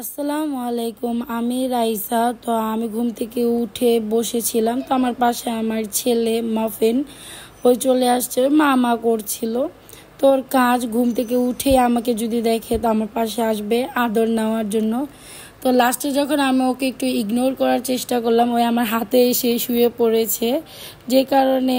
আসসালামু আলাইকুম। আমি রাইসা। তো আমি ঘুম থেকে উঠে বসেছিলাম, তো আমার পাশে আমার ছেলে মাফিন ওই চলে আসছে, মা করছিল। তোর কাজ ঘুম থেকে উঠে আমাকে যদি দেখে তো আমার পাশে আসবে আদর নেওয়ার জন্য। তো লাস্টে যখন আমি ওকে একটু ইগনোর করার চেষ্টা করলাম, ওই আমার হাতে এসে শুয়ে পড়েছে, যে কারণে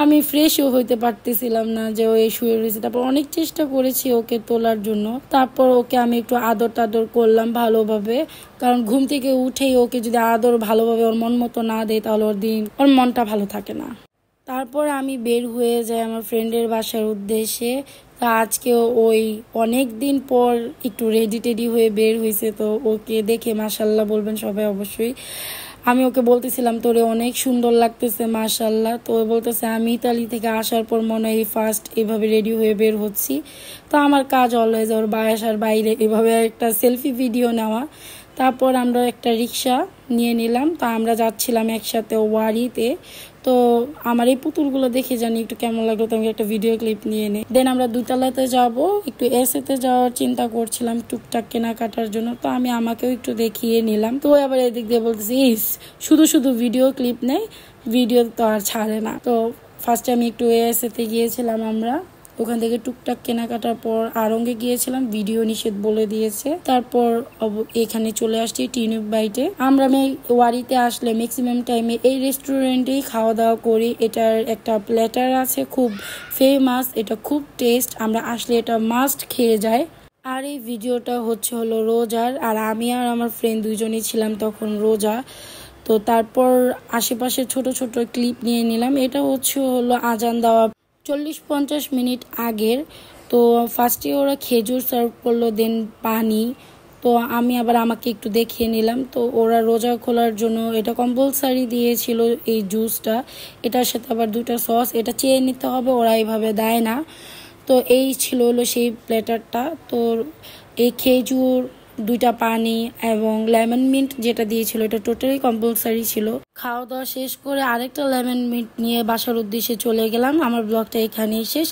আমি ফ্রেশও হইতে পারতেছিলাম না যে ও শুয়ে রয়েছে। তারপর অনেক চেষ্টা করেছি ওকে তোলার জন্য, তারপর ওকে আমি একটু আদর টাদর করলাম ভালোভাবে, কারণ ঘুম থেকে উঠেই ওকে যদি আদর ভালোভাবে ওর মন মতো না দেয় তাহলে ওর মনটা ভালো থাকে না। তারপর আমি বের হয়ে যাই আমার ফ্রেন্ডের বাসার উদ্দেশ্যে। তা আজকে ওই অনেক দিন পর একটু রেডি টেডি হয়ে বের হয়েছে, তো ওকে দেখে মাশাল্লাহ বলবেন সবাই অবশ্যই। আমি ওকে বলতেছিলাম তোরে অনেক সুন্দর লাগতেছে মাশাল্লাহ। তো ও বলতেছে আমি ইতালি থেকে আসার পর মনে হয় ফার্স্ট এইভাবে রেডি হয়ে বের হচ্ছি। তো আমার কাজ অলওয়েজ ওর বাসার বাইরে এভাবে একটা সেলফি ভিডিও নেওয়া। তারপর আমরা একটা রিক্সা নিয়ে নিলাম, তো আমরা যাচ্ছিলাম একসাথে ওয়ারিতে। তো আমার এই পুতুলগুলো দেখে জানি একটু কেমন লাগলো, তো আমি একটা ভিডিও ক্লিপ নিয়ে নিই। দেন আমরা দুতলাতে যাব, একটু এসেতে যাওয়ার চিন্তা করছিলাম টুকটাক কেনাকাটার জন্য। তো আমি আমাকেও একটু দেখিয়ে নিলাম। তো আবার এদিক দিয়ে বলতেছি ইস শুধু শুধু ভিডিও ক্লিপ নেই, ভিডিও তো আর ছাড়ে না। তো ফার্স্টে আমি একটু এসেতে গিয়েছিলাম, আমরা ওখান থেকে টুকটাক কেনাকাটার পর আরঙ্গে গিয়েছিলাম, ভিডিও নিষেধ বলে দিয়েছে। তারপর এখানে চলে আসছি টিউনিপ বাইটে। আমরা ওয়ারিতে আসলে ম্যাক্সিমাম টাইমে এই রেস্টুরেন্টেই খাওয়া দাওয়া করি। এটার একটা প্ল্যাটার আছে খুব ফেমাস, এটা খুব টেস্ট, আমরা আসলে এটা মাস্ট খেয়ে যায়। আর এই ভিডিওটা হলো রোজার, আর আমি আর আমার ফ্রেন্ড দুইজনই ছিলাম তখন রোজা। তো তারপর আশেপাশে ছোট ছোট ক্লিপ নিয়ে নিলাম। এটা হলো আজান দেওয়া 40-50 মিনিট আগের। তো ফার্স্টে ওরা খেজুর সার্ভ করলো, দেন পানি। তো আমি আবার আমাকে একটু দেখিয়ে নিলাম। তো ওরা রোজা খোলার জন্য এটা কম্পালসারি দিয়েছিল এই জুসটা, এটার সাথে আবার 2টা সস, এটা চেয়ে নিতে হবে, ওরা এইভাবে দেয় না। তো এই হলো সেই প্ল্যাটারটা। তো এই খেজুর, 2টা পানি এবং লেমন মিন্ট যেটা দিয়েছিল এটা টোটালি কম্পালসারি ছিল। খাওয়া দাওয়া শেষ করে আরেকটা লেমন মিন্ট নিয়ে বাসার উদ্দেশ্যে চলে গেলাম। আমার ব্লগটা এখানেই শেষ।